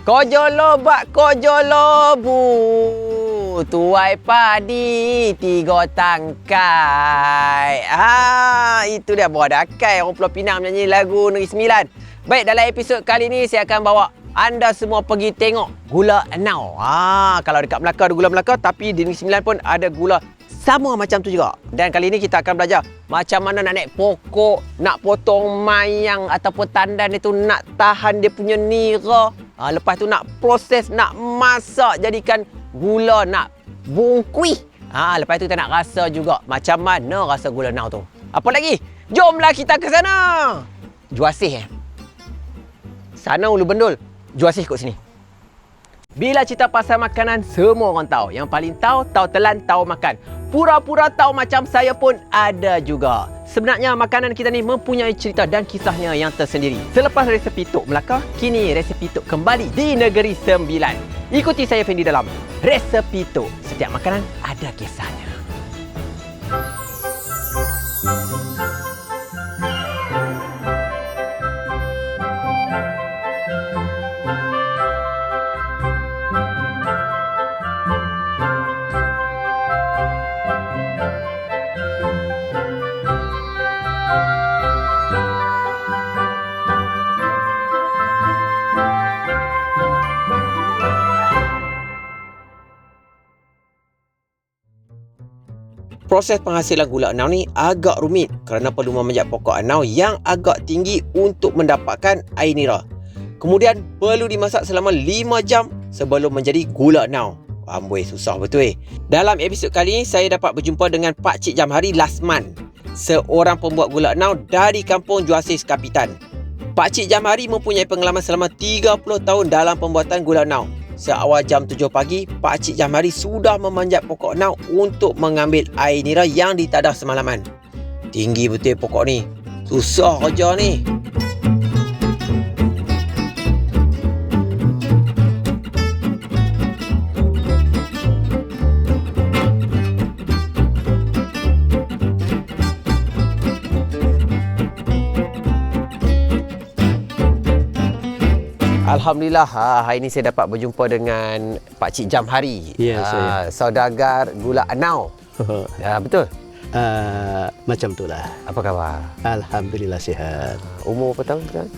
Kojolo bak kojolo bu, tuai padi tiga tangkai. Itu dia Bodakai orang Pulau Pinang menyanyi lagu Negeri Sembilan. Baik, dalam episod kali ini saya akan bawa anda semua pergi tengok gula Enau. Kalau dekat Melaka ada gula Melaka, tapi di Negeri Sembilan pun ada gula sama macam tu juga. Dan kali ini kita akan belajar macam mana nak naik pokok, nak potong mayang ataupun tandan itu, nak tahan dia punya nira. Lepas tu nak proses, nak masak, jadikan gula, nak bungkui. Lepas tu kita nak rasa juga macam mana rasa gula Enau tu. Apa lagi? Jomlah kita ke sana. Juasih sana Ulu Bendul. Juasih kot sini. Bila cerita pasal makanan, semua orang tahu. Yang paling tahu telan, tahu makan. Pura-pura tahu macam saya pun ada juga. Sebenarnya makanan kita ni mempunyai cerita dan kisahnya yang tersendiri. Selepas resepi Tok Melaka, kini resepi Tok kembali di Negeri Sembilan. Ikuti saya Fendi dalam Resepi Tok. Setiap makanan ada kisahnya. Proses penghasilan gula Enau ni agak rumit kerana perlu memanjat pokok Enau yang agak tinggi untuk mendapatkan air nira. Kemudian perlu dimasak selama 5 jam sebelum menjadi gula Enau. Amboi, susah betul. Dalam episod kali ini saya dapat berjumpa dengan Pak Cik Jamhari Lasman, seorang pembuat gula Enau dari kampung Juasih Kapitan. Pak Cik Jamhari mempunyai pengalaman selama 30 tahun dalam pembuatan gula Enau. Seawal jam 7 pagi, Pak Cik Jamhari sudah memanjat pokok Enau untuk mengambil air nira yang ditadah semalaman. Tinggi betul pokok ni. Susah kerja ni. Alhamdulillah, hari ini saya dapat berjumpa dengan Pak Cik Jamhari. Ya, saya. Saudagar gula Enau. Betul? Macam itulah. Apa khabar? Alhamdulillah sihat. Umur berapa tahun sekarang?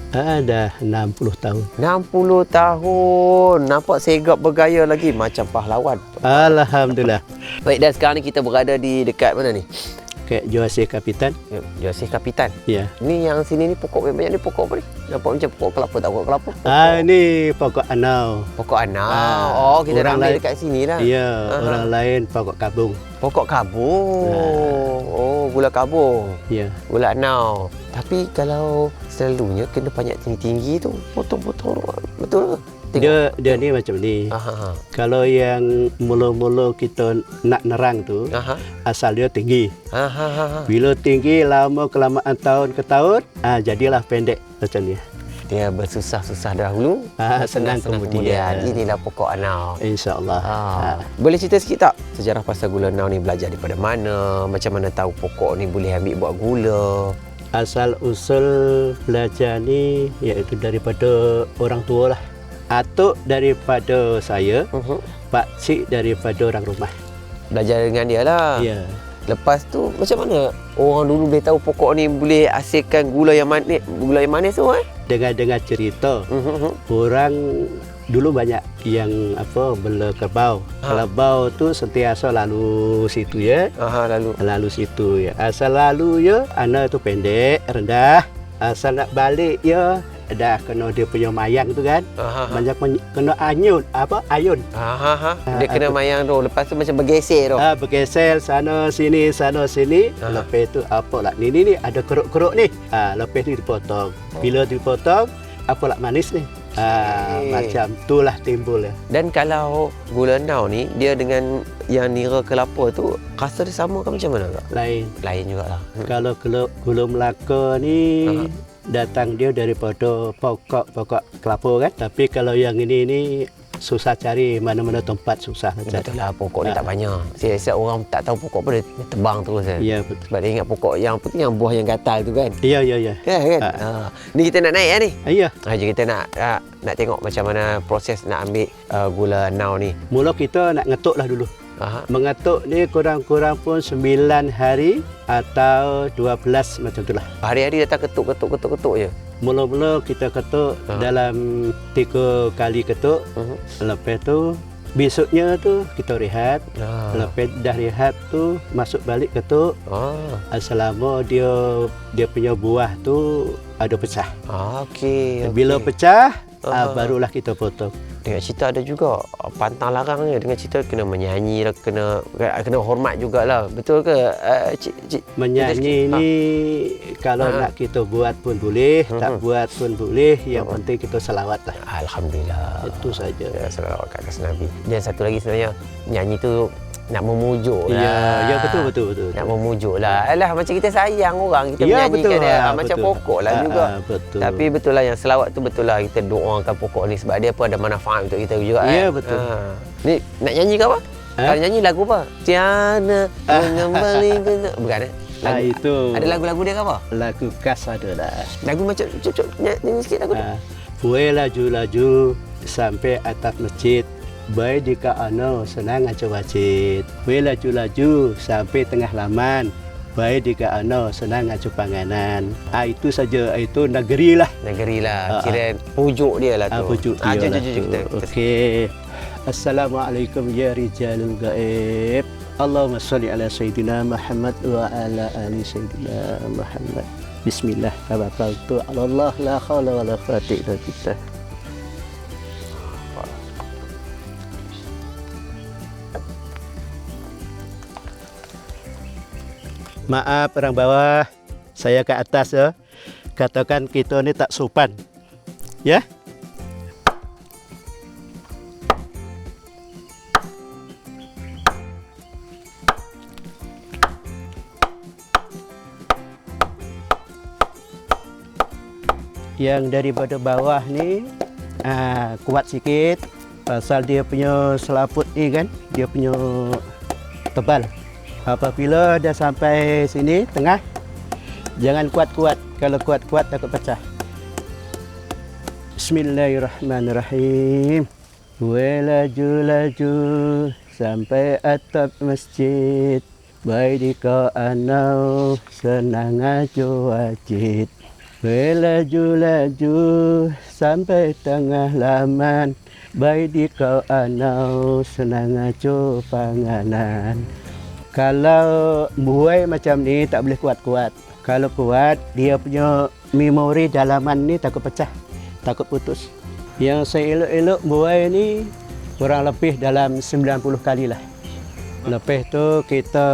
Dah 60 tahun. 60 tahun. Nampak segap bergaya lagi macam pahlawan. Alhamdulillah. Baik, dan sekarang ni kita berada di dekat mana ni? Ke Juasih Kapitan. Juasih Kapitan. Ya. Ni yang sini ni pokok banyak ni pokok apa ni? Nampak macam pokok kelapa, tak pokok kelapa? Ni pokok Enau. Pokok Enau. Kita dah ambil dekat sini lah. Ya, orang lain pokok kabung. Pokok kabung. Gula kabung. Ya. Gula Enau. Tapi kalau selalunya kena panjat tinggi-tinggi tu, potong-potong. Betul ke? Dia ni macam ni. Kalau yang mula-mula kita nak nerang tu, asal dia tinggi. Bila tinggi, lama kelamaan tahun ke tahun, jadilah pendek macam ni. Dia bersusah-susah dahulu, senang kemudian. Inilah pokok Enau. InsyaAllah. Boleh cerita sikit tak sejarah pasal gula Enau ni, belajar daripada mana? Macam mana tahu pokok ni boleh ambil buat gula? Asal usul belajar ni iaitu daripada orang tua lah. Atau daripada saya, Pak Cik daripada orang rumah. Belajar dengan dia lah. Ya. Lepas tu macam mana orang dulu boleh tahu pokok ni boleh hasilkan gula yang manis tu? Dengar cerita, orang dulu banyak yang bela kerbau. Kerbau tu sentiasa lalu situ ya. Lalu situ ya. Asal lalu ya, anak tu pendek, rendah. Asal nak balik ya, dah kena dia punya mayang tu kan. Banyak kena ayun. Dia kena mayang tu. Lepas tu macam bergeser tu. Bergeser sana sini. Lepas tu ni ada keruk-keruk ni. Lepas tu dipotong. Bila dipotong, manis ni. Macam itulah timbul ya. Dan kalau gula Enau ni, dia dengan yang nira kelapa tu, rasa dia sama ke macam mana kak? Lain jugalah. Kalau gula Melaka ni datang dia daripada pokok kelapa kan. Tapi kalau yang ini susah cari mana-mana tempat susah cari. Betul lah, pokok ni tak banyak. Siap-siap orang tak tahu pokok pun dia tebang terus kan. Ya betul. Sebab dia ingat pokok yang apa tu, yang buah yang gatal tu kan. Ya ya ya. Kan? Ni kita nak naik ni. Ya. Jadi kita nak tengok macam mana proses nak ambil gula nau ni. Mula kita nak ngetuk lah dulu. Aha. Mengetuk ni kurang-kurang pun 9 hari atau 12 macam itulah. Hari-hari datang ketuk je. Mula-mula kita ketuk dalam 3 kali ketuk. Lepas tu besoknya tu kita rehat. Lepas dah rehat tu masuk balik ketuk. Selama dia punya buah tu ada pecah. Okey. Bila pecah barulah kita potong. Dengan cerita ada juga pantang larangnya. Dengan cerita kena menyanyi lah, kena hormat jugalah. Betul ke cik? Menyanyi ni kalau nak kita buat pun boleh, tak buat pun boleh. Yang penting kita selawat lah. Alhamdulillah. Itu saja. Ya, selawat kat atas Nabi. Dan satu lagi sebenarnya nyanyi tu nak memujuk lah. Ya betul. Nak memujuk lah. Alah macam kita sayang orang, kita Ya, menyanyikan betul. dia. Macam Betul. pokok lah juga. Betul. Tapi betul lah yang selawat tu betul lah kita doakan pokok ni sebab dia pun ada manfaat untuk kita juga. Ya, betul. Ni nak nyanyi ke apa? Kalau nyanyi lagu apa? Tiada mengembali benar. Bukan lagu, itu. ada lagu-lagu dia ke apa? Lagu khas ada lah. Lagu macam cuk nyanyi sikit lagu tu. Buai laju-laju sampai atap masjid. Baik jika ano senang aja wajib. Buai laju-laju sampai tengah laman. Baik jika ano senang aja panganan. Itu saja, itu negeri lah. Negeri lah. Kira pujuk dia lah tu. Pujuk dia lah jom, tu. Okey. Assalamualaikum ya rijalul gaib. Allahumma salli ala sayyidina Muhammad wa ala ali sayyidina Muhammad. Bismillah. Tawakkaltu ala Allah la haula wala quwwata illa billah. Maaf orang bawah, saya ke atas ya. Katakan kita ni tak sopan. Ya? Yang daripada bawah ni kuat sikit. Pasal dia punya selaput ni kan, dia punya tebal. Apabila dah sampai sini tengah, jangan kuat-kuat. Kalau kuat-kuat takut pecah. Bismillahirrahmanirrahim. Laju-laju sampai atap masjid. Baik dikau anau senang aja wajib. Laju-laju sampai tengah laman. Baik dikau anau senang aja panganan. Kalau buai macam ni tak boleh kuat-kuat. Kalau kuat, dia punya memori dalaman ni takut pecah, takut putus. Yang saya elok-elok buai ni kurang lebih dalam 90 kali lah. Lepas tu kita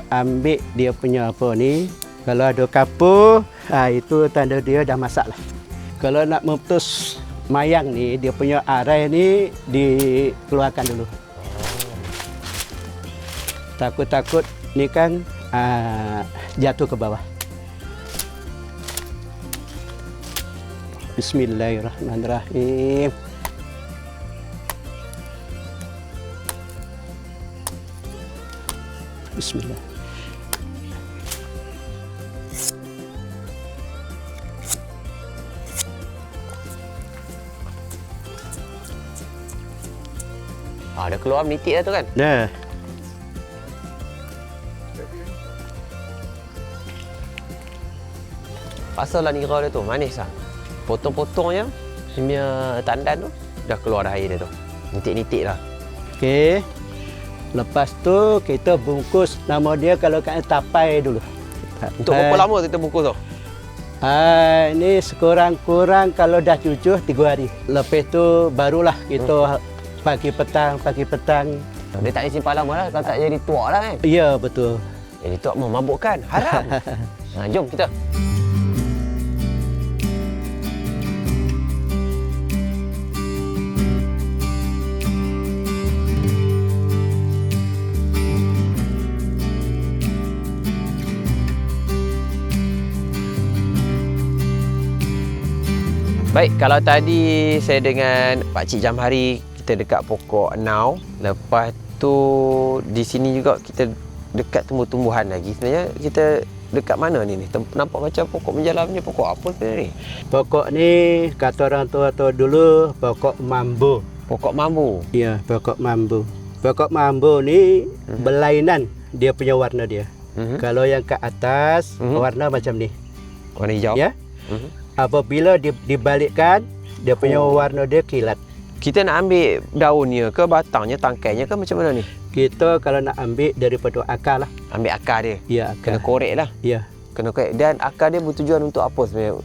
ambil dia punya apa ni. Kalau ada kapur, itu tanda dia dah masak lah. Kalau nak memutus mayang ni, dia punya arai ni dikeluarkan dulu. Takut-takut ni kan jatuh ke bawah. Bismillahirrahmanirrahim. Bismillah. Dah keluar menitik dah tu kan? Dah. Pasal lah nira dia tu, manis lah. Potong-potong yang punya tandan tu, dah keluar dah air dia tu. Nitik-nitik lah. Okey. Lepas tu kita bungkus, nama dia kalau kat tapai dulu. Untuk berapa lama kita bungkus tu? Ini sekurang-kurang kalau dah cucuh 3 hari. Lepas tu barulah kita pagi petang. Dia tak boleh simpan lama lah, kalau tak jadi tuak lah kan? Ya, betul. Jadi tuak memabukkan, haram. Jom kita. Baik, kalau tadi saya dengan Pak Cik Jamhari kita dekat pokok enau, lepas tu di sini juga kita dekat tumbuh-tumbuhan lagi. Sebenarnya kita dekat mana ni? Nampak macam pokok menjalar punya pokok apa sebenarnya ni? Pokok ni kata orang tua dulu pokok mambu. Pokok mambu. Ya, pokok mambu. Pokok mambu ni berlainan dia punya warna dia. Kalau yang ke atas warna macam ni. Warna hijau. Ya. Apabila dibalikkan dia punya warna dia kilat. Kita nak ambil daunnya ke batangnya, tangkainya ke macam mana ni? Kita kalau nak ambil daripada akar lah. Ambil akar dia. Ya, Kena akar. korek lah. Ya. Kena korek. Dan akar dia bertujuan untuk apa sebenarnya?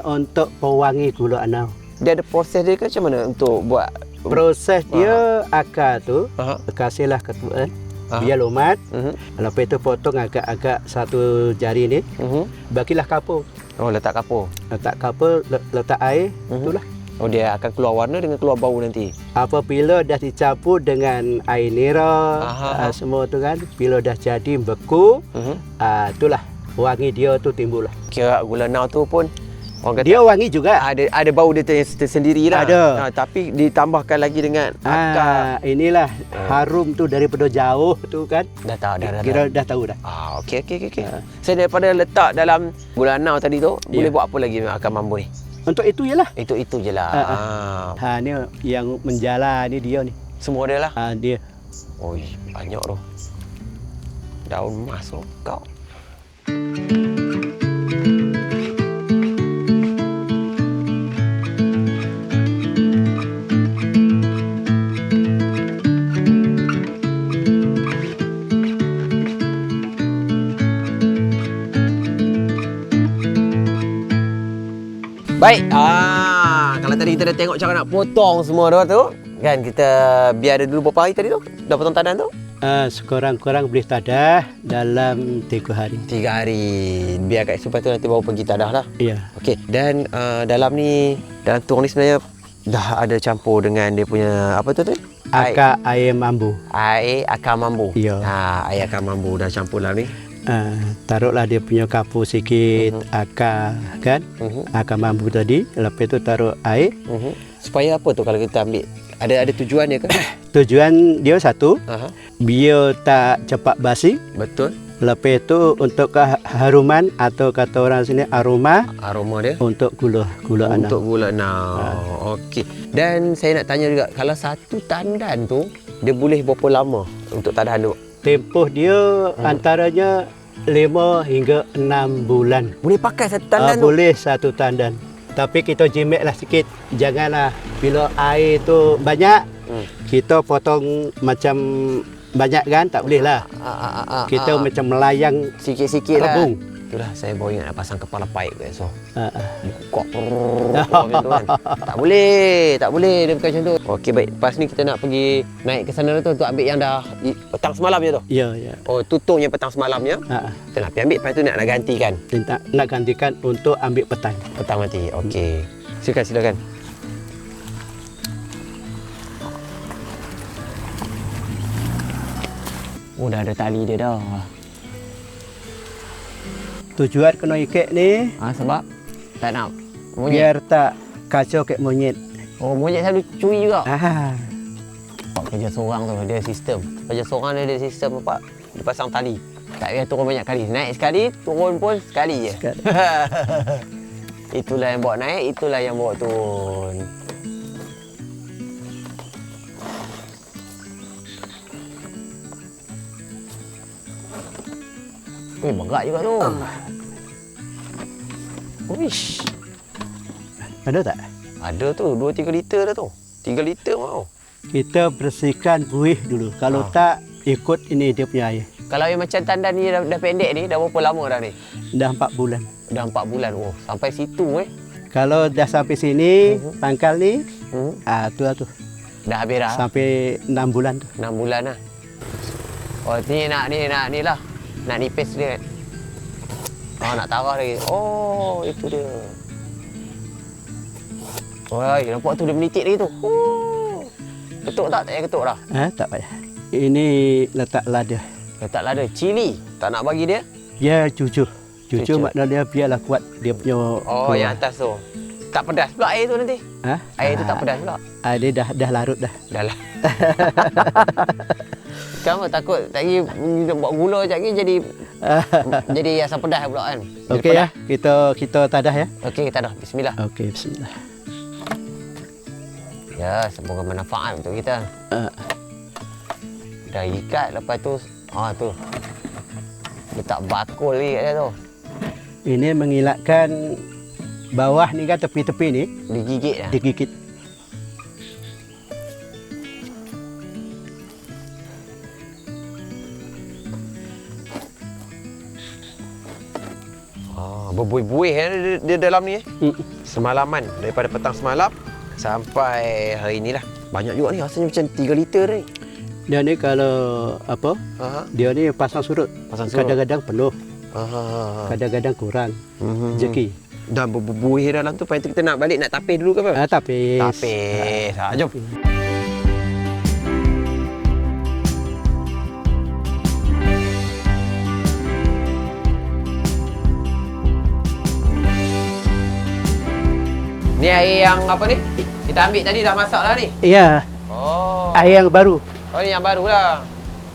Untuk pewangi gula anau. Dia ada proses dia ke macam mana untuk buat? Proses dia akar tu kasihlah ketuaan. Biar lumat. Lepas itu potong agak-agak satu jari ni. Bagilah kapur. Oh, letak kapur. Letak kapur, letak air, itulah. Oh, dia akan keluar warna dengan keluar bau nanti. Apabila dah dicampur dengan air nira, semua tu kan, bila dah jadi beku, itulah wangi dia tu timbul lah. Kira gula nau tu pun orang kata dia wangi juga. Ada bau dia tersendiri lah. Ada. Tapi ditambahkan lagi dengan akar. Inilah harum tu daripada jauh tu kan. Dah tahu dah. Kira dah tahu dah. Okey. Saya daripada letak dalam gula nau tadi tu, boleh buat apa lagi dengan akar mambu ni? Untuk itu jelah. Itu je lah. Ni yang menjala ni dia ni. Semua dia lah. Dia. Oi, banyak tu. Daun emas tu kau. Baik, kalau tadi kita dah tengok cara nak potong semua tu, kan kita biar ada dulu berapa hari tadi tu? Dah potong tandan tu? Sekurang-kurang boleh tadah dalam 3 hari. 3 hari. Biar kat supaya tu nanti baru pergi tadah lah. Ya. Okey, dan dalam tuang ni sebenarnya dah ada campur dengan dia punya apa tu? Akar air mambu. Air akar mambu. Ya. Air akar mambu dah campur dalam ni. Taruhlah dia punya kapur sikit, akar kan, akar mambu tadi. Lepas tu taruh air. Supaya apa tu kalau kita ambil? Ada tujuan dia ke? Tujuan dia satu, biar tak cepat basi. Betul. Lepas tu untuk keharuman atau kata orang sini aroma dia untuk gula anau. Untuk gula anau. Okey. Dan saya nak tanya juga, kalau satu tandan tu dia boleh berapa lama untuk tadah tu? Tempoh dia antaranya 5 hingga 6 bulan. Boleh pakai satu tandan tu? Boleh satu tandan. Tapi kita jimatlah sikit. Janganlah bila air tu banyak, kita potong macam banyak kan, tak boleh lah. Kita macam melayang sikit-sikit lah. Rebung. Itulah saya baru ingat nak pasang kepala paip ke so. Buka macam tu kan. Tak boleh dia bukan macam tu. Okey baik, lepas ni kita nak pergi naik ke sana tu untuk ambil yang dah petang semalamnya tu. Ya. Oh, tutungnya petang semalamnya. Kita nak pergi ambil, lepas tu nak gantikan. Nak gantikan untuk ambil petang nanti. Okey. Silakan. Oh, dah ada tali dia dah. Tujuan kena ikat ni sebab tak nak monyet. Biar tak kacau kat monyet. Oh, monyet selalu curi juga. Kerja seorang tu dia sistem. Kerja seorang dia ada sistem apa? Dia pasang tali. Tak payah turun banyak kali. Naik sekali, turun pun sekali je. Itulah yang bawa naik, itulah yang bawa turun. Berat juga tu. Uish. Ada tak? Ada tu, 2-3 liter dah tu. 3 liter mau. Kita bersihkan buih dulu. Kalau tak, ikut ini dia punya air. Kalau yang macam tandan ni dah pendek ni, dah berapa lama dah ni? Dah 4 bulan. Dah 4 bulan. Oh, sampai situ Kalau dah sampai sini, pangkal ni, tu lah tu. Dah habis dah? Sampai 6 bulan tu. 6 bulan lah. Oh, ni lah. Nak nipis dia kan? Oh, nak tarah lagi. Oh, itu dia. Oh, nampak tu dia menitik lagi tu. Ketuk tak? Tak payah ketuk dah? Tak payah. Ini letak lada. Letak lada. Cili. Tak nak bagi dia? Dia cucu. Cucu maknanya biarlah kuat dia punya Oh, yang atas tu. Tak pedas pula air tu nanti. Ha? Air tu tak pedas pula. Dia dah larut dah. Dah lah. Kamu takut tadi buat gula sekejap lagi jadi asam pedas pula kan. Okey ya, kita tadah ya. Okey, kita dah. Bismillah. Okey, bismillah. Ya, semoga bermanfaat untuk kita. Dah ikat lepas tu tu. Letak bakul ni kat dia tu. Ini mengelakkan bawah ni kan tepi-tepi ni Digigit dah. digigit. Berbuih-buih dia dalam ni. Semalaman, daripada petang semalam sampai hari inilah. Banyak juga ni, rasanya macam 3 liter ni. Dia ni kalau apa? Dia ni pasang surut. Kadang-kadang penuh. Kadang-kadang kurang. Rezeki. Dan berbuih dalam tu. Lepas tu kita nak balik, nak tapis dulu ke apa? Tapis. Tapis. Jom. Ni air yang apa ni? Kita ambil tadi dah masak lah ni? Ya. Oh. Air yang baru. Oh, ni yang baru lah.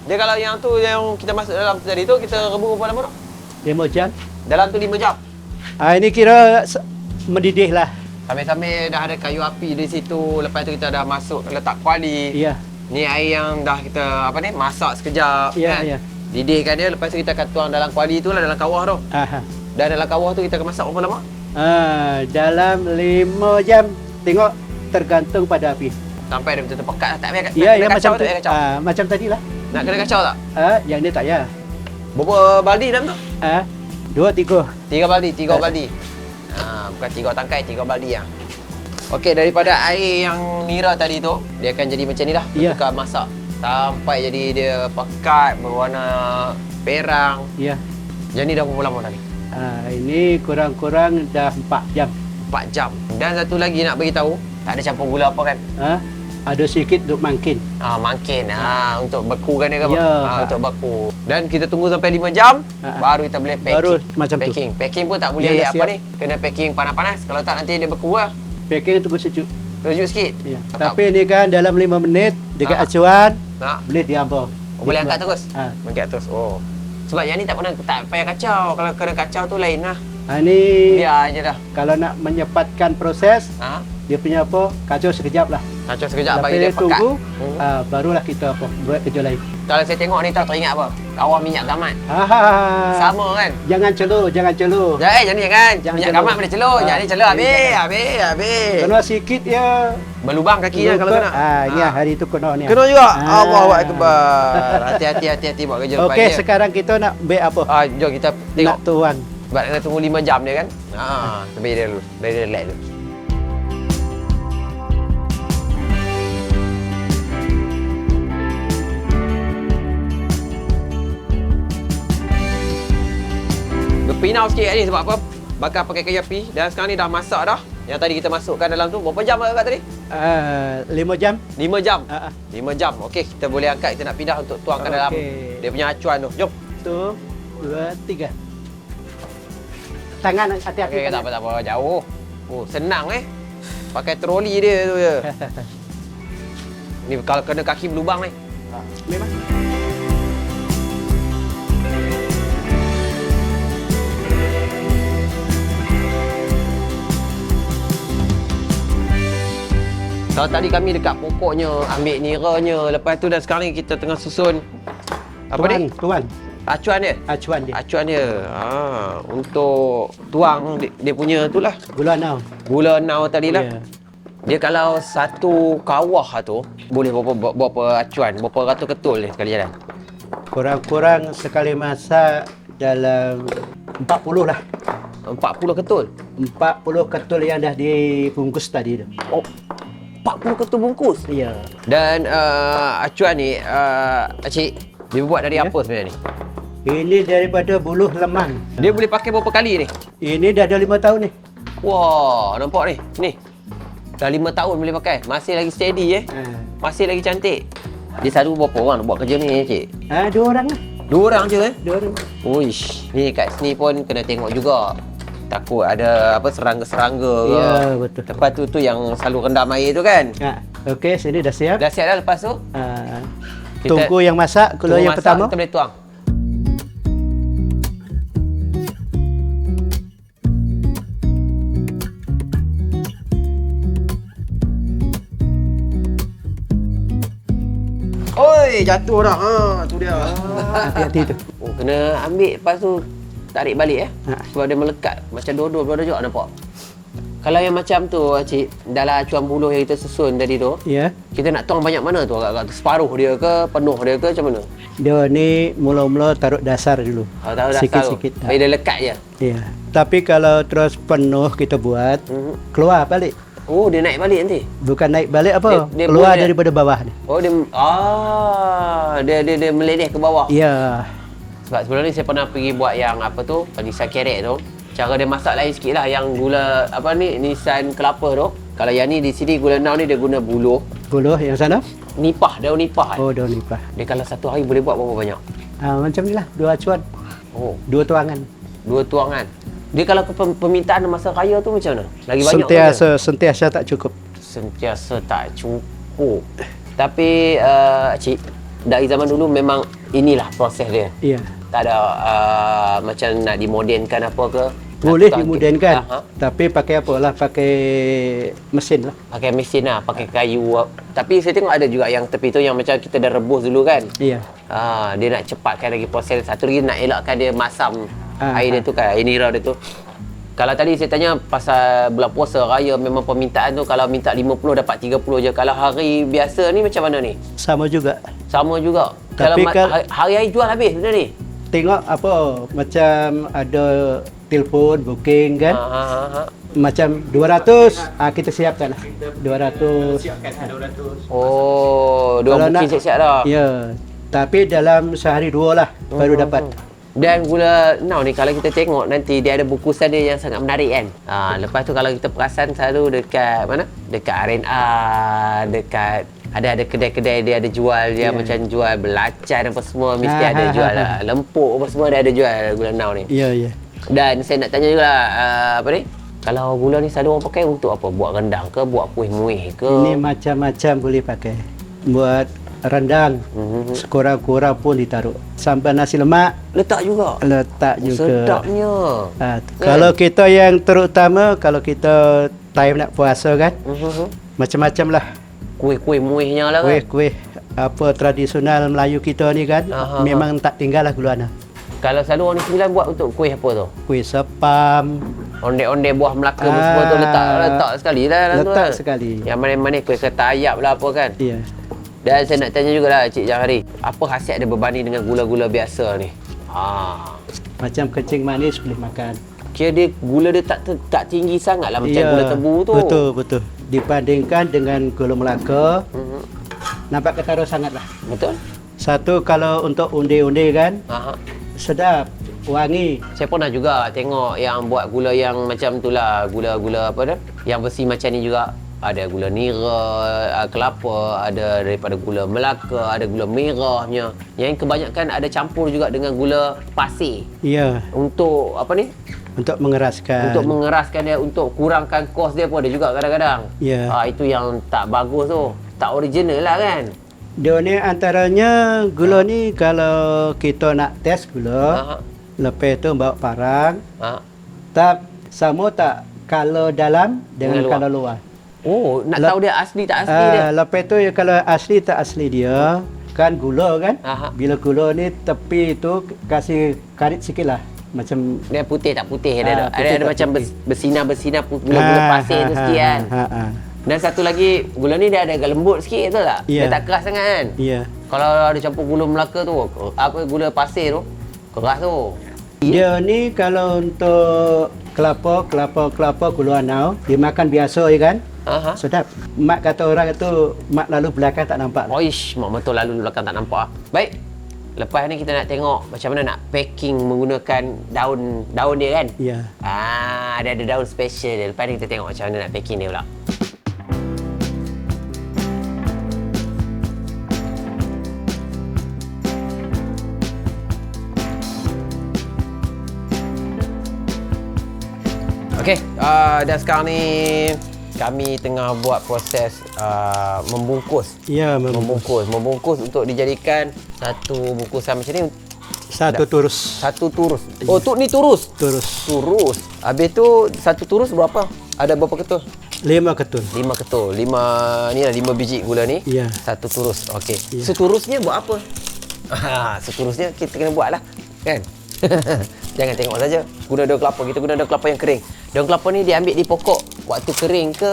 Dia kalau yang tu yang kita masuk dalam tu tadi tu, kita rebus berapa lama tak? 5 jam. Dalam tu 5 jam? Ini kira mendidih lah. Sambil-sambil dah ada kayu api di situ. Lepas tu kita dah masuk letak kuali. Ya. Ni air yang dah kita masak sekejap. Ya, kan? ya. Didihkan dia. Lepas tu kita akan tuang dalam kuali tu lah, dalam kawah tu. Dan dalam kawah tu kita akan masak berapa lama? Dalam 5 jam. Tengok tergantung pada api. Sampai dia betul-betul pekat lah. Tak payah Ya, kena macam kacau tu. tak payah kacau. Macam tadilah. Nak kena kacau tak? Yang ni tak ya. Berapa baldi dalam tu? 2, 3. 3 baldi, 3 baldi. Bukan 3 tangkai, 3 baldi lah. Okey, daripada air yang nira tadi tu, dia akan jadi macam ni lah. Ya. Tukar masak. Sampai jadi dia pekat, berwarna perang. Ya. Jadi dah berapa lama tadi? Ini kurang-kurang dah 4 jam. 4 jam. Dan satu lagi nak bagi tahu, tak ada campur gula apa kan? Ada sikit untuk mangkin. Mangkin. Untuk bekukan dia ke apa? Ya. Untuk beku. Dan kita tunggu sampai 5 jam, baru kita boleh packing. Baru macam tu. Packing pun tak boleh Ya, apa ni? Kena packing panas-panas. Kalau tak nanti dia beku lah. Packing tunggu sejuk. Sejuk sikit. Ya. Tapi ni kan dalam 5 minit dekat acuan boleh diambil. Boleh angkat terus? Angkat terus. Sebab yang ni tak payah kacau. Kalau kena kacau tu lain lah. Ini Biar je dah. kalau nak menyepatkan proses, dia punya kacau sekejap lah. Kacau sekejap bagi Lepas dia dia tunggu, pekat. barulah kita buat kerja lain. Kalau saya tengok ni teringat apa? Kawah minyak gamat. Sama kan? Jangan celur. Jangan. Jangan Minyak celur. gamat boleh celur. Jangan celur. Habis. Kena sikit ya. Berlubang kakinya kalau kena. Ni hari tu kena ni. Kena juga. Allahu Akbar. Hati-hati buat kerja lepas Okey, dia. sekarang kita nak buat apa? Jom kita tengok. Nak tuang. Sebab kena tunggu 5 jam dia kan. Sampai dia dulu. Bagi dia relax dulu. Berpinau sikit ni sebab apa? Bakar pakai kayu api. Dan sekarang ni dah masak dah. Yang tadi kita masukkan dalam tu. Berapa jam agak tadi? 5 jam. 5 jam? 5 jam. Okey, kita boleh angkat. Kita nak pindah untuk tuangkan dalam dia punya acuan tu. Jom. 1, 2, 3. Tangan hati-hati. Okey, tak apa. Jauh. Senang Pakai troli dia tu je. Ni kalau kena kaki berlubang ni. Memang. Kalau tadi kami dekat pokoknya, ambil niranya. Lepas tu dan sekarang ni kita tengah susun apa ni? Tuan. Acuan dia? Acuan dia. Untuk tuang dia punya tu lah. Gula nau. Gula nau tadi lah. Yeah. Dia kalau satu kawah tu, boleh berapa acuan? Berapa ratus ketul ni sekali jalan? Kurang-kurang sekali masak dalam 40 lah. 40 ketul? 40 ketul yang dah dibungkus tadi tu. 40 ketul bungkus? Ya. Dan acuan ni, Cik, dia buat dari apa sebenarnya ni? Ini daripada buluh lemang. Dia boleh pakai berapa kali ni? Ini dah ada 5 tahun ni. Wah, nampak ni. Ni. Dah 5 tahun boleh pakai. Masih lagi steady Masih lagi cantik. Dia selalu berapa orang nak buat kerja ni, Cik? 2 orang lah. 2 orang je 2 orang. Uish. Ni kat sini pun kena tengok juga. takut ada apa serangga-serangga ke. Ya, betul. Lepas tu yang selalu rendam air tu kan. Okey, sini dah siap. Dah siap dah lepas tu? Tunggu yang masak, kalau yang masak, pertama. Kita boleh tuang. Oi, jatuh dah. Tu dia. Hati-hati tu. Oh, kena ambil lepas tu tarik balik Sebab dia melekat macam dua-dua belah juga nampak. Kalau yang macam tu cik, dalam acuan buluh yang kita susun tadi tu, kita nak tuang banyak mana tu? Agak-agak separuh dia ke, penuh dia ke macam mana? Dia ni mula-mula taruh dasar dulu. Taruh dasar sikit-sikit. Supaya dia lekat je. Ya. Tapi kalau terus penuh kita buat, keluar balik. Oh, dia naik balik nanti? Bukan naik balik apa? Dia keluar daripada bawah ni. Oh, dia meleleh ke bawah. Ya. Sebab sebelum ni saya pernah pergi buat yang apa tu, Nissan Carrot tu. Cara dia masak lain sikit lah. Yang gula apa ni, Nissan kelapa tu. Kalau yang ni di sini gula nau ni dia guna buluh. Buluh yang sana? Nipah, daun nipah. Oh, daun nipah. Dia kalau satu hari boleh buat berapa banyak? Macam ni lah, 2 acuan. Oh. 2 tuangan. 2 tuangan. Dia kalau permintaan masa raya tu macam mana? Lagi banyak sentiasa tak cukup. Sentiasa tak cukup. Tapi cik, dari zaman dulu memang inilah proses dia. Ya. Tak ada macam nak dimodenkan apa ke? Boleh dimodenkan. Tapi pakai apalah, pakai mesin lah. Pakai mesin lah, pakai kayu. Tapi saya tengok ada juga yang tepi tu yang macam kita dah rebus dulu kan? Iya. Dia nak cepatkan lagi proses. Satu lagi nak elakkan dia masam air dia tu kan, air nira dia tu. Kalau tadi saya tanya pasal bulan puasa raya, memang permintaan tu kalau minta 50 dapat 30 je. Kalau hari biasa ni macam mana ni? Sama juga. Sama juga. Tapi kalau hari-hari jual habis benda ni? Tengok apa, macam ada telefon, booking kan. Macam 200, kita siapkan lah. 200. Oh, 2 booking siap-siap dah. Ya. Tapi dalam sehari 2 lah baru dapat. Dan gula nau ni kalau kita tengok nanti dia ada bungkusan dia yang sangat menarik kan. Lepas tu kalau kita perasan selalu dekat mana? Dekat R&R, dekat ada kedai-kedai dia ada jual dia macam jual belacan apa semua mesti ada jual lah. Lempuk apa semua dia ada jual gula nau ni. Ya, ya. Dan saya nak tanya juga apa ni? Kalau gula ni selalu orang pakai untuk apa? Buat rendang ke, buat kuih muih ke? Ini macam-macam boleh pakai. Buat rendang, sekurang-kurang pun ditaruh. Sambal nasi lemak letak juga. Letak juga. Sedapnya. Kalau kita yang terutama kalau kita time nak puasa kan, macam-macam lah. Kuih-kuih muihnya lah kan. Kuih-kuih apa tradisional Melayu kita ni kan, memang tak tinggal lah gula ana. Kalau selalu orang Sembilan buat untuk kuih apa tu? Kuih sepam, onde-onde buah Melaka semua tu letak sekali lah. Letak sekali. Yang mana-mana kuih ketan ayam lah apa kan. Iya. Dan saya nak tanya jugalah Cik Jahari, apa khasiat dia berbanding dengan gula-gula biasa ni? Macam kencing manis boleh makan. Kira dia gula dia tak tinggi sangat lah macam gula tebu tu. Betul. Dibandingkan dengan gula Melaka, nampak ketara sangat lah. Betul. Satu kalau untuk undi-undi kan, sedap, wangi. Saya pernah juga tengok yang buat gula yang macam tu lah, gula-gula apa dah? Yang besi macam ni juga. Ada gula nira, kelapa, ada daripada gula Melaka, ada gula merahnya. Yang kebanyakan ada campur juga dengan gula pasir. Ya. Untuk apa ni? Untuk mengeraskan. Untuk mengeraskan dia, untuk kurangkan kos dia pun ada juga kadang-kadang. Ya. Itu yang tak bagus tu. Tak original lah kan? Dia ni antaranya gula ni kalau kita nak test gula, lepas tu bawa parang. Tak sama tak kalau dalam dengan kalau luar. Oh, nak tahu dia asli tak asli dia. Lepas tu kalau asli tak asli dia, kan gula kan. Bila gula ni tepi tu kasih karit sikit lah. Macam dia putih tak putih dia ada macam bersinar-bersinar gula-gula pasir tu sikit kan. Dan satu lagi, gula ni dia ada agak lembut sikit tu tak? Dia tak keras sangat kan? Ya. Kalau ada campur gula Melaka tu, apa gula pasir tu, keras tu. Dia ni kalau untuk kelapa gula anau, dimakan biasa ya kan? Sedap. Mak kata orang itu, mak lalu belakang tak nampak. Oish, mak betul lalu belakang tak nampak. Baik. Lepas ni kita nak tengok macam mana nak packing menggunakan daun dia kan? Ya. Ada daun special dia. Lepas ni kita tengok macam mana nak packing dia pula. Okey, dan sekarang ni kami tengah buat proses membungkus. Ya, Membungkus untuk dijadikan satu bungkusan macam ni. Satu turus. Satu turus. Oh, ni turus. Turus. Habis tu satu turus berapa? Ada berapa ketul? 5 ketul. 5 ketul. 5 ni lah 5 biji gula ni. Ya. Satu turus. Okey. Ya. Seturusnya buat apa? Seturusnya kita kena buat lah. Kan? Jangan tengok saja. Guna daun kelapa. Kita guna daun kelapa yang kering. Daun kelapa ni diambil di pokok waktu kering ke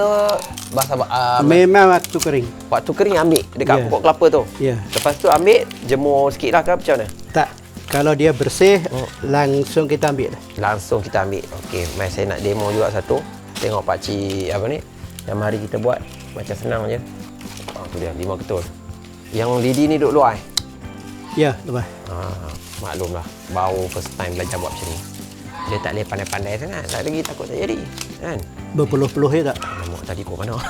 memang waktu kering. Waktu kering ambil dekat pokok kelapa tu. Ya. Lepas tu ambil jemur sikit lah ke macam mana? Tak. Kalau dia bersih, langsung kita ambil. Langsung kita ambil. Okey, mai saya nak demo juga satu. Tengok pak cik apa ni? Yang mari kita buat macam senang je. Tu dia 5 ketul. Yang lidi ni duduk luar. Ya, lepas. Maklumlah, baru first time belajar buat macam ni. Dia tak boleh pandai-pandai sangat. Tak lagi takut tak jadi. Kan? Berpuluh-puluh je tak? Alamak, tadi kau mana?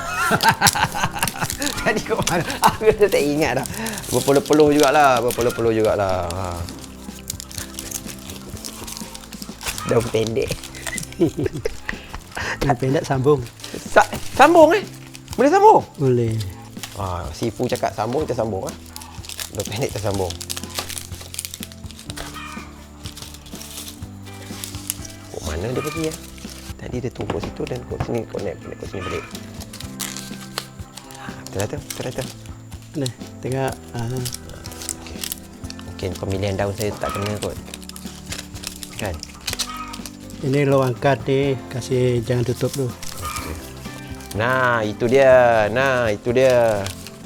Tadi kau mana? Aku dah tak ingat dah. Berpuluh-puluh jugalah. Dah pendek. Yang pendek sambung. Sambung Boleh sambung? Boleh. Sifu cakap sambung, kita sambung Dah pendek kita sambung. Kok mana dia pergi ya? Tadi dia tumpuk situ dan kok sini connect kok sini balik. Betul. Ni, tengok. Mungkin pemilihan daun saya tak kena kot. Kan? Ini lo angkat ni, kasih jangan tutup dulu. Nah, itu dia.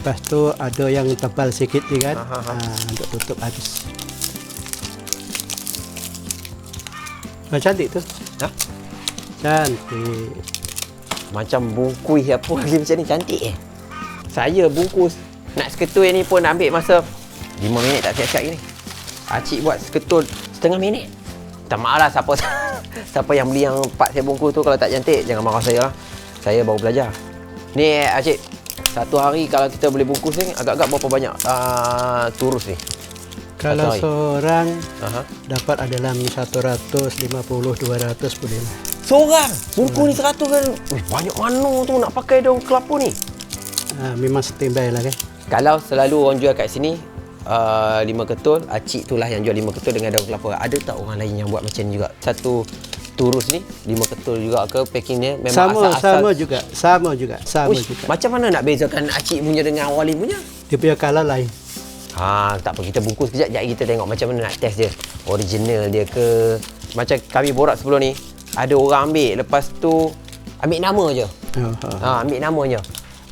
Lepas tu ada yang tebal sikit ni kan. Untuk tutup habis. Cantik tu. Cantik. Macam bungkus apa lagi macam ni cantik Saya bungkus nak seketul ni pun ambil masa 5 minit tak siap-siap gini. Acik buat seketul setengah minit. Tak maaf lah siapa yang beli yang part saya bungkus tu kalau tak cantik jangan marah saya lah. Saya baru belajar. Ni Acik, satu hari kalau kita boleh bungkus ni agak-agak berapa banyak turus ni? Kalau seorang dapat ada dalam 150, 200 boleh lah. Seorang? Bungkus ni 100 kan? Banyak mana tu nak pakai daun kelapa ni? Memang standby lah kan. Kalau selalu orang jual kat sini 5 ketul, acik itulah yang jual 5 ketul dengan daun kelapa. Ada tak orang lain yang buat macam ni juga? Satu turus ni 5 ketul juga ke packing dia memang sama juga. Macam mana nak bezakan acik punya dengan Wali punya? Dia punya color lain. Tak apa, kita bungkus kejap, kita tengok macam mana nak test dia. Original dia ke? Macam kami borak sebelum ni, ada orang ambil, lepas tu ambil nama je. Ambil nama je.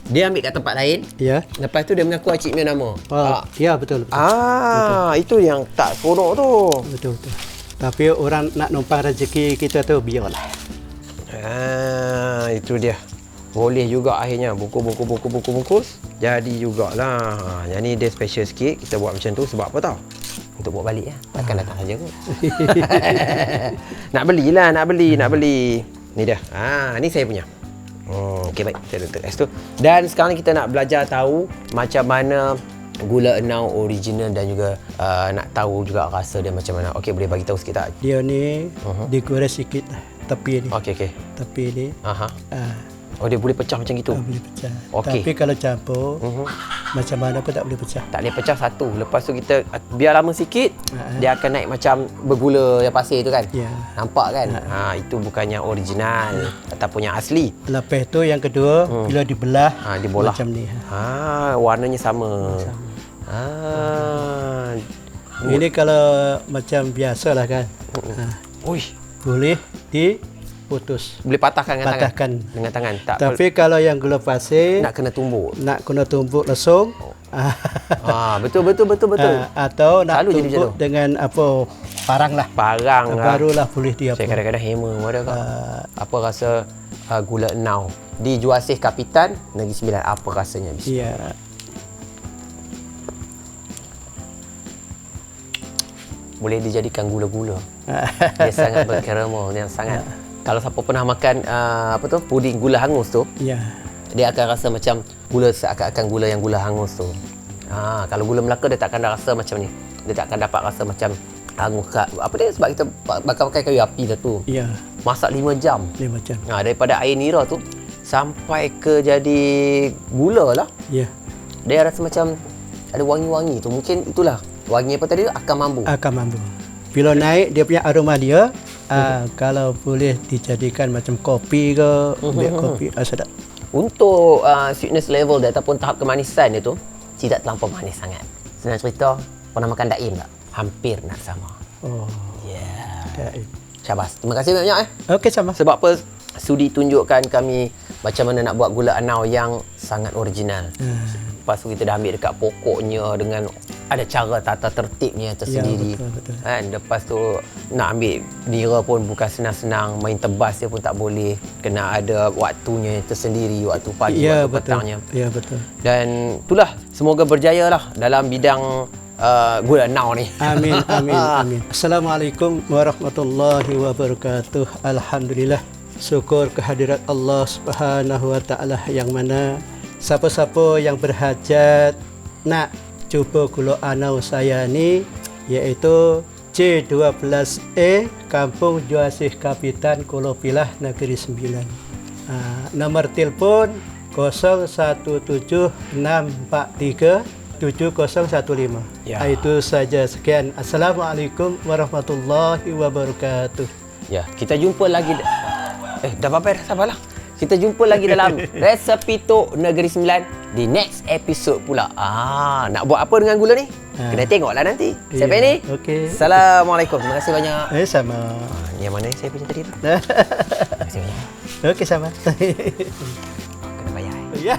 Dia ambil kat tempat lain. Ya. Lepas tu dia mengaku acik punya nama. Ya, betul. Itu yang tak seronok tu. Betul. Tapi orang nak numpang rezeki kita tu biarlah. Itu dia. Boleh juga akhirnya bungkus. Jadi jugalah. Yang ni dia special sikit. Kita buat macam tu sebab apa tau? Untuk bawa balik ya. Takkan datang saja kot. Nak beli. Ni dia. Ni saya punya. Okey baik. Saya letak kat situ. Dan sekarang ni kita nak belajar tahu macam mana gula enau original dan juga nak tahu juga rasa dia macam mana. Okey, boleh bagi tahu sikit tak? Dia ni digoreng sikit tepi ni. Okey. Tepi ni. Oh, dia boleh pecah macam gitu? Boleh pecah. Okay. Tapi kalau campur, macam mana pun tak boleh pecah. Tak boleh pecah satu. Lepas tu kita biar lama sikit, dia akan naik macam bergula yang pasir tu kan? Ya. Nampak kan? Itu bukannya original ataupun yang asli. Lepas tu yang kedua, bila dibelah, dibolah macam ni. Warnanya sama. Ini kalau macam biasa lah kan. Boleh diputus. Boleh patahkan dengan tangan. Tak. Tapi kalau yang gula pasir nak kena tumbuk langsung. Betul. Atau nak tumbuk dengan apa parang lah. Barulah boleh dia. Saya kadang-kadang hammer ada kak. Apa rasa gula enau di Juasih Kapitan Negeri Sembilan, apa rasanya? Ya. Boleh dijadikan gula-gula. Dia sangat berkaramel, yang sangat. Kalau siapa pernah makan puding gula hangus tu, dia akan rasa macam gula, seakan-akan gula yang gula hangus tu. Kalau gula Melaka dia tak akan rasa macam ni. Dia tak akan dapat rasa macam Apa dia, sebab kita bakar pakai kayu api dah tu. Ya, Masak 5 jam. dia macam. Daripada air nira tu sampai ke jadi gula lah. Ya, Dia rasa macam ada wangi-wangi tu. Mungkin itulah wangi apa tadi, akar mambu. akan mampu. Bila naik dia punya aroma dia, kalau boleh dijadikan macam kopi ke, biar kopi sedap. Untuk sweetness level dia ataupun tahap kemanisan dia tu tidak terlampau manis sangat. Senang cerita, pernah makan daim tak? Hampir nak sama. Oh, Yeah. Syabas. Terima kasih banyak okey sama. Sebab apa? Sudi tunjukkan kami macam mana nak buat gula anau yang sangat original. Lepas tu kita dah ambil dekat pokoknya dengan ada cara tata tertibnya tersendiri. Ya, betul. Kan? Lepas tu nak ambil nira pun bukan senang-senang, main tebas dia pun tak boleh. Kena ada waktunya tersendiri, waktu pagi, waktu petangnya. Ya, betul. Dan itulah, semoga berjaya lah dalam bidang gula anau ni. Amin, amin, amin. Assalamualaikum warahmatullahi wabarakatuh. Alhamdulillah. Syukur kehadirat Allah Subhanahu wa taala yang mana siapa-siapa yang berhajat nak cuba gula anau saya ni, iaitu C12E Kampung Juasih Kapitan Kuala Pilah Negeri Sembilan. Nomor telefon 0176437015. Ya. Itu saja, sekian. Assalamualaikum warahmatullahi wabarakatuh. Ya, kita jumpa lagi. Dah bapak dah, sabarlah. Kita jumpa lagi dalam Resepi Tok Negeri Sembilan di next episode pula. Nak buat apa dengan gula ni? Kena tengoklah nanti. Siapa ni? Okey. Assalamualaikum. Terima kasih banyak. Sama. Ni yang mana saya punya tadi tu? Terima kasih banyak. Okey, sama. Kena bayar. Ya.